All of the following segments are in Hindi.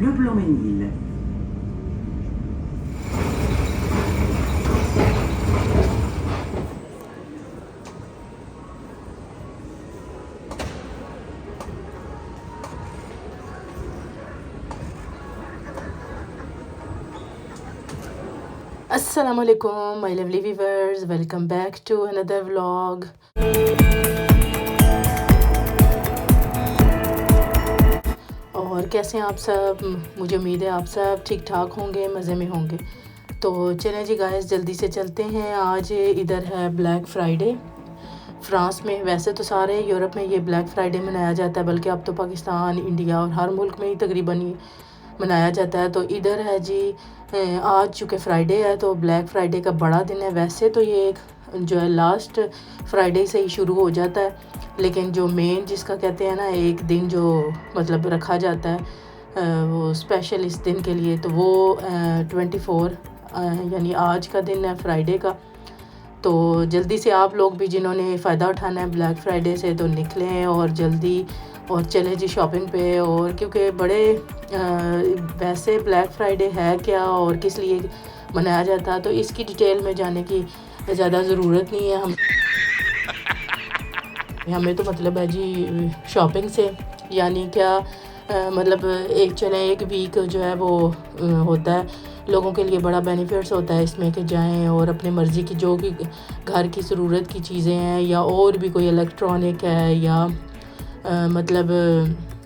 Le Blanc-Ménil. Assalamu alaikum, my lovely viewers. Welcome back to another vlog. और कैसे हैं आप सब? मुझे उम्मीद है आप सब ठीक ठाक होंगे, मज़े में होंगे। तो चलें जी गाइस, जल्दी से चलते हैं। आज इधर है ब्लैक फ्राइडे फ्रांस में। वैसे तो सारे यूरोप में ये ब्लैक फ्राइडे मनाया जाता है, बल्कि अब तो पाकिस्तान, इंडिया और हर मुल्क में ही तकरीबन ये मनाया जाता है। तो इधर है जी, आज चूँकि फ्राइडे है तो ब्लैक फ्राइडे का बड़ा दिन है। वैसे तो ये एक जो है लास्ट फ्राइडे से ही शुरू हो जाता है, लेकिन जो मेन जिसका कहते हैं ना एक दिन जो मतलब रखा जाता है वो स्पेशल इस दिन के लिए, तो वो 24 यानी आज का दिन है फ्राइडे का। तो जल्दी से आप लोग भी जिन्होंने फ़ायदा उठाना है ब्लैक फ्राइडे से तो निकलें और जल्दी और चले जी शॉपिंग पे। और क्योंकि बड़े वैसे ब्लैक फ्राइडे है क्या और किस लिए मनाया जाता है, तो इसकी डिटेल में जाने की ज़्यादा ज़रूरत नहीं है। हमें तो मतलब है जी शॉपिंग से, यानी क्या मतलब एक वीक जो है वो होता है लोगों के लिए, बड़ा बेनिफिट्स होता है इसमें कि जाएं और अपनी मर्ज़ी की जो भी घर की ज़रूरत की चीज़ें हैं या और भी कोई इलेक्ट्रॉनिक है या मतलब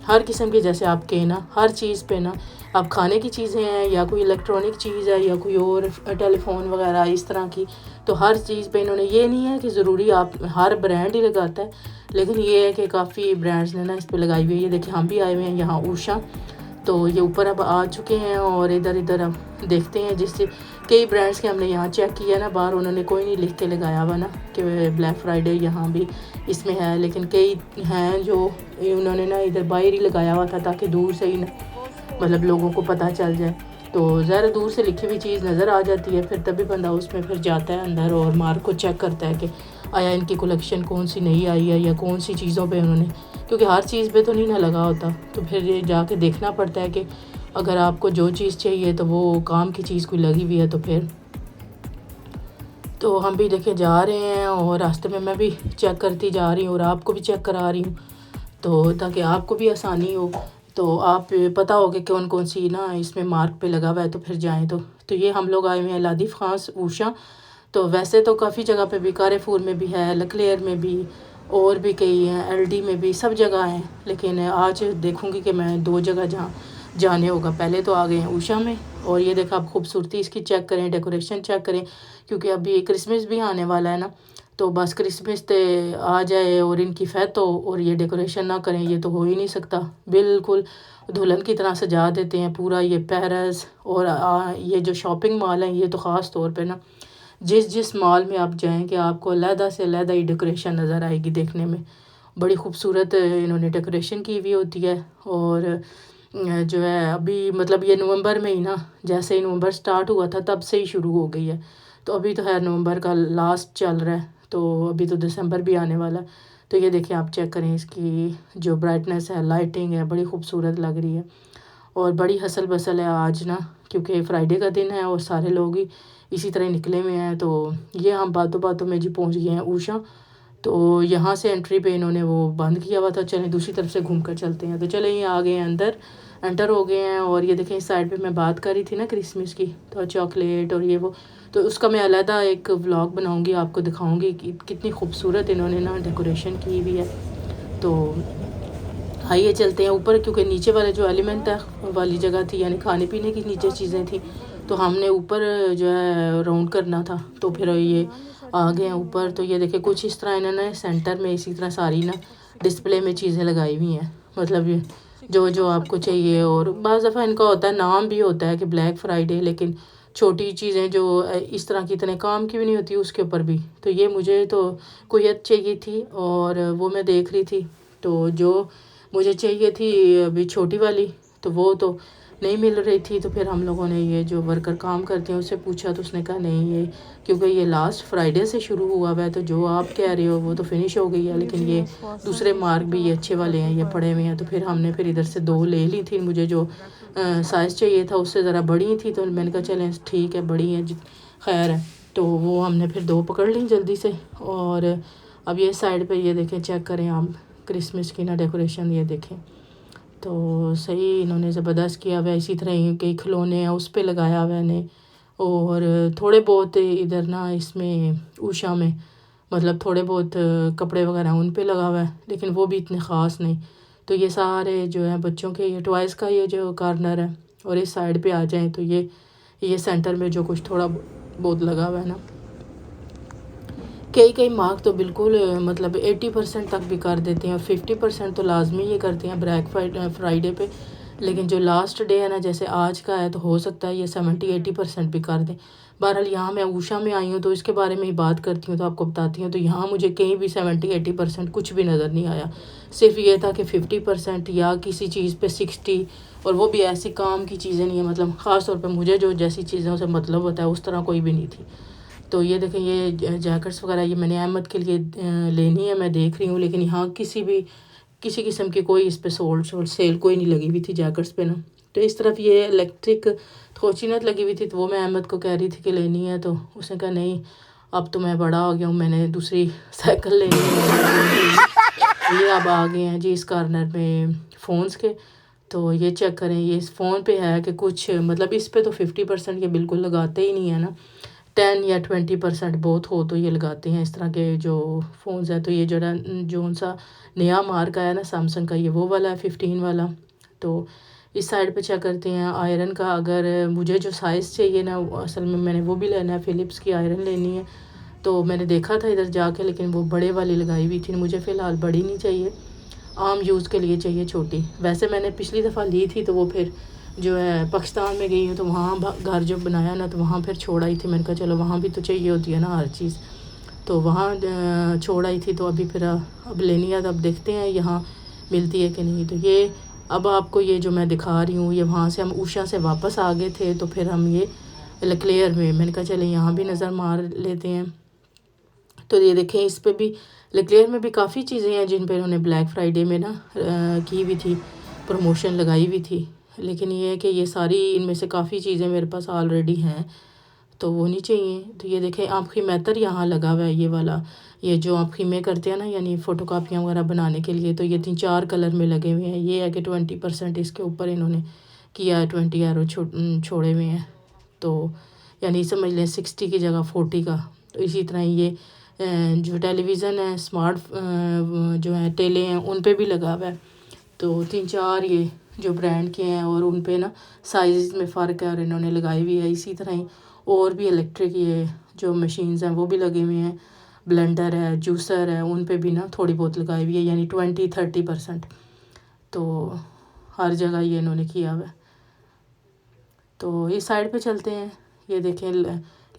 हर किस्म के, जैसे आपके ना हर चीज़ पे ना आप खाने की चीज़ें हैं या कोई इलेक्ट्रॉनिक चीज़ है या कोई और टेलीफोन वगैरह इस तरह की, तो हर चीज़ पे इन्होंने ये नहीं है कि ज़रूरी आप हर ब्रांड ही लगाता है, लेकिन ये है कि काफ़ी ब्रांड्स ने ना इस पे लगाई हुई है। ये देखिए हम भी आए हुए हैं यहाँ उषा, तो ये ऊपर अब आ चुके हैं और इधर अब देखते हैं। जिससे कई ब्रांड्स के हमने यहाँ चेक किया ना, बाहर उन्होंने कोई नहीं लिख के लगाया हुआ ना कि ब्लैक फ्राइडे यहाँ भी इसमें है, लेकिन कई हैं जो उन्होंने ना इधर बाहर ही लगाया हुआ था ताकि दूर से ही ना मतलब लोगों को पता चल जाए। तो ज़रा दूर से लिखी हुई चीज़ नज़र आ जाती है, फिर तभी बंदा उसमें फिर जाता है अंदर और मार्क को चेक करता है कि आया इनकी कलेक्शन कौन सी नई आई है या कौन सी चीज़ों पे उन्होंने, क्योंकि हर चीज़ पे तो नहीं ना लगा होता, तो फिर ये जाके देखना पड़ता है कि अगर आपको जो चीज़ चाहिए तो वो काम की चीज़ कोई लगी हुई है तो फिर। तो हम भी देखे जा रहे हैं और रास्ते में मैं भी चेक करती जा रही हूँ और आपको भी चेक करा रही हूँ, तो ताकि आपको भी आसानी हो, तो आप पता हो कि कौन कौन सी ना इसमें मार्क पे लगा हुआ है तो फिर जाएं। तो ये हम लोग आए हुए हैं ला दी फ्रांस उषा। तो वैसे तो काफ़ी जगह पे भी, कारेफूर में भी है, लक्लेयर में भी और भी कई हैं, एलडी में भी, सब जगह हैं, लेकिन आज देखूंगी कि मैं 2 जगह जहाँ जाने होगा। पहले तो आ गए हैं उषा में, और ये देखा आप खूबसूरती इसकी चेक करें, डेकोरेशन चेक करें, क्योंकि अभी क्रिसमस भी आने वाला है ना, तो बस क्रिसमस ते आ जाए और इनकी फैत हो और ये डेकोरेशन ना करें, ये तो हो ही नहीं सकता। बिल्कुल दुल्हन की तरह सजा देते हैं पूरा ये पेरिस। और ये जो शॉपिंग मॉल है ये तो ख़ास तौर पे ना जिस मॉल में आप जाएँ कि आपको अलहदा से अलहदा ही डेकोरेशन नज़र आएगी देखने में। बड़ी खूबसूरत इन्होंने डेकोरेशन की हुई होती है। और जो है अभी मतलब ये नवंबर में ही ना, जैसे ही नवंबर स्टार्ट हुआ था तब से ही शुरू हो गई है, तो अभी तो है नवंबर का लास्ट चल रहा है, तो अभी तो दिसंबर भी आने वाला है। तो ये देखिए आप चेक करें, इसकी जो ब्राइटनेस है, लाइटिंग है, बड़ी खूबसूरत लग रही है और बड़ी हसल बसल है आज ना, क्योंकि फ्राइडे का दिन है और सारे लोग ही इसी तरह निकले हुए हैं। तो ये हम बातों बातों में जी पहुंच गए हैं उषा। तो यहाँ से एंट्री पे इन्होंने वो बंद किया हुआ था, चलें दूसरी तरफ से घूम कर चलते हैं। तो चले ये आ गए हैं अंदर, एंटर हो गए हैं। और ये देखें इस साइड पे मैं बात कर रही थी ना क्रिसमस की, तो चॉकलेट और ये वो, तो उसका मैं अलहदा एक व्लॉग बनाऊंगी, आपको दिखाऊंगी कि कितनी खूबसूरत इन्होंने ना डेकोरेशन की हुई है। तो आइए चलते हैं ऊपर, क्योंकि नीचे वाले जो एलिमेंट है वाली जगह थी, यानी खाने पीने की नीचे चीज़ें थी, तो हमने ऊपर जो है राउंड करना था, तो फिर ये आ गए हैं ऊपर। तो ये देखिए कुछ इस तरह इन्होंने सेंटर में इसी तरह सारी ना डिस्प्ले में चीज़ें लगाई हुई हैं, मतलब ये जो जो आपको चाहिए। और बाज़ दफ़ा इनका होता है, नाम भी होता है कि ब्लैक फ्राइडे, लेकिन छोटी चीज़ें जो इस तरह की इतने काम की भी नहीं होती उसके ऊपर भी। तो ये मुझे तो कोयत चाहिए थी और वो मैं देख रही थी, तो जो मुझे चाहिए थी अभी छोटी वाली, तो वो तो नहीं मिल रही थी तो फिर हम लोगों ने ये जो वर्कर काम करते हैं उससे पूछा तो उसने कहा नहीं, ये क्योंकि ये लास्ट फ्राइडे से शुरू हुआ हुआ है तो जो आप कह रहे हो वो तो फिनिश हो गई है, लेकिन ये दूसरे मार्क भी ये अच्छे वाले हैं, ये पड़े हुए हैं। तो फिर हमने फिर इधर से 2 ले ली थी, मुझे जो साइज़ चाहिए था उससे ज़रा बड़ी थी तो मैंने कहा चलें ठीक है बड़ी है खैर है, तो वो हमने फिर 2 पकड़ ली जल्दी से। और अब ये साइड पे ये देखें, चेक करें आप क्रिसमस की ना डेकोरेशन, ये देखें तो सही इन्होंने ज़बरदस्त किया हुआ है। इसी तरह ही कई खिलौने हैं उस पे लगाया हुआ है ने, और थोड़े बहुत इधर ना इसमें ऊषा में मतलब थोड़े बहुत कपड़े वगैरह उन पे लगा हुआ है, लेकिन वो भी इतने ख़ास नहीं। तो ये सारे जो है बच्चों के ये टॉयज़ का ये जो कॉर्नर है, और इस साइड पे आ जाएं तो ये सेंटर में जो कुछ थोड़ा बहुत लगा हुआ है ना, कई मार्क तो बिल्कुल मतलब 80% तक भी कर देते हैं, और 50% तो लाजमी ये करते हैं ब्लैक फ्राइडे पे। लेकिन जो लास्ट डे है ना, जैसे आज का है, तो हो सकता है ये 70-80% भी कर दें। बहरहाल यहाँ मैं ऊषा में आई हूँ तो इसके बारे में ही बात करती हूँ, तो आपको बताती हूँ। तो यहाँ मुझे कहीं भी 70-80% कुछ भी नज़र नहीं आया, सिर्फ ये था कि 50% या किसी चीज़ पे 60, और वो भी ऐसी काम की चीज़ें नहीं है, मतलब ख़ास तौर पर मुझे जो जैसी चीज़ों से मतलब होता है उस तरह कोई भी नहीं थी। तो ये देखें ये जैकेट्स वगैरह ये मैंने अहमद के लिए लेनी है, मैं देख रही हूँ, लेकिन यहाँ किसी किस्म की कोई इस पे सेल कोई नहीं लगी हुई थी जैकेट्स पे ना। तो इस तरफ ये इलेक्ट्रिक थोचीनत लगी हुई थी, तो वो मैं अहमद को कह रही थी कि लेनी है, तो उसने कहा नहीं अब तो मैं बड़ा हो गया हूँ, मैंने दूसरी साइकिल लेनी है। ये अब आ गए हैं जी इस कॉर्नर में फ़ोन्स के। तो ये चेक करें, ये इस फ़ोन पे है कि कुछ मतलब इस पे तो 50% ये बिल्कुल लगाते ही नहीं है ना, 10 या 20% बहुत हो तो ये लगाते हैं इस तरह के जो फ़ोन्स हैं। तो ये जो सा नया मार्क आया ना सैमसंग का, ये वो वाला है 15 वाला। तो इस साइड पे चेक करते हैं आयरन का, अगर मुझे जो साइज़ चाहिए ना असल में मैंने वो भी लेना है, फ़िलिप्स की आयरन लेनी है। तो मैंने देखा था इधर जाके, लेकिन वो बड़े वाली लगाई हुई थी, मुझे फ़िलहाल बड़ी नहीं चाहिए, आम यूज़ के लिए चाहिए छोटी। वैसे मैंने पिछली दफ़ा ली थी तो वो फिर जो है पाकिस्तान में गई हूँ तो वहाँ घर जो बनाया ना तो वहाँ फिर छोड़ आई थी, मैंने कहा चलो वहाँ भी तो चाहिए होती है ना हर चीज़, तो वहाँ छोड़ आई थी। तो अभी फिर अब लेनी है, तो अब देखते हैं यहाँ मिलती है कि नहीं। तो ये अब आपको ये जो मैं दिखा रही हूँ, ये वहाँ से हम ऊषा से वापस आ गए थे, तो फिर हम ये लेक्लेयर में मैंने कहा चले यहाँ भी नज़र मार लेते हैं। तो ये देखें इस पे भी लेक्लेयर में भी काफ़ी चीज़ें हैं जिन पर उन्होंने ब्लैक फ्राइडे में ना की हुई थी, प्रमोशन लगाई हुई थी। लेकिन ये है कि ये सारी इनमें से काफ़ी चीज़ें मेरे पास ऑलरेडी हैं, तो वो नहीं चाहिए। तो ये देखें आँखी मेहतर यहाँ लगा हुआ है, ये वाला, ये जो आप खीमे करते हैं ना यानी फ़ोटोकॉपियाँ वगैरह बनाने के लिए, तो ये 3-4 कलर में लगे हुए हैं। ये है कि 20% इसके ऊपर इन्होंने किया है, 20 एरो छोड़े हुए हैं, तो यानी समझ लें 60 की जगह 40 का। तो इसी तरह ये जो टेलीविज़न है स्मार्ट जो है टेले हैं उन पे भी लगा हुआ है। तो 3-4 ये जो ब्रांड के हैं और उन पे ना साइज़ में फ़र्क है और इन्होंने लगाई हुई है। इसी तरह ही और भी इलेक्ट्रिक ये जो मशीन्स हैं वो भी लगे हुए हैं, ब्लेंडर है, जूसर है, उन पे भी ना थोड़ी बहुत लगाई हुई है, यानी 20-30%। तो हर जगह ये इन्होंने किया हुआ है। तो इस साइड पे चलते हैं, ये देखें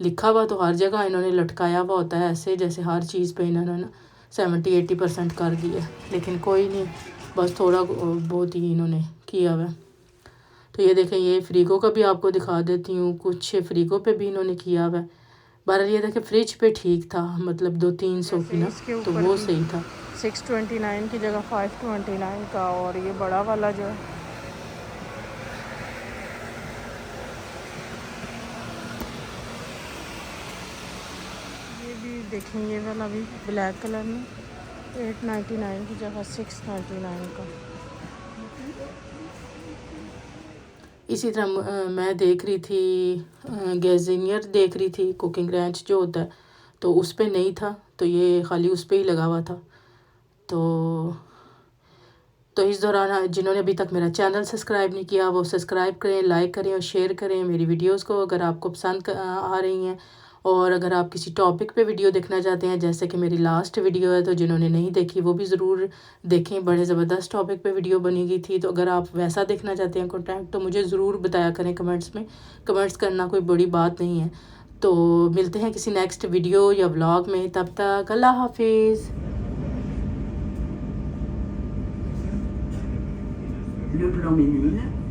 लिखा हुआ तो हर जगह इन्होंने लटकाया हुआ होता है ऐसे, जैसे हर चीज़ पे इन्होंने ना 70-80% कर दिया, लेकिन कोई नहीं, बस थोड़ा बहुत ही इन्होंने किया हुआ है। तो ये देखें ये फ्रीगो का भी आपको दिखा देती हूँ, कुछ फ्रीगो पे भी इन्होंने किया हुआ है। बहरहाल ये देखें फ्रिज पे ठीक था, मतलब 200-300 की ना, तो वो सही था। 629 की जगह 529 का, और ये बड़ा वाला जो है ये भी देखें, ये वाला भी ब्लैक कलर में 899 की जगह 699 का। इसी तरह मैं देख रही थी गैज़ेनियर देख रही थी, कुकिंग रेंच जो होता है, तो उस पे नहीं था, तो ये खाली उस पे ही लगा हुआ था। तो इस दौरान जिन्होंने अभी तक मेरा चैनल सब्सक्राइब नहीं किया वो सब्सक्राइब करें, लाइक करें और शेयर करें मेरी वीडियोस को अगर आपको पसंद आ रही हैं। और अगर आप किसी टॉपिक पे वीडियो देखना चाहते हैं, जैसे कि मेरी लास्ट वीडियो है, तो जिन्होंने नहीं देखी वो भी ज़रूर देखें, बड़े ज़बरदस्त टॉपिक पे वीडियो बनी गई थी। तो अगर आप वैसा देखना चाहते हैं कंटेंट तो मुझे ज़रूर बताया करें कमेंट्स में, कमेंट्स करना कोई बड़ी बात नहीं है। तो मिलते हैं किसी नेक्स्ट वीडियो या व्लॉग में, तब तक अल्लाह हाफिज़। Le blanc ménil.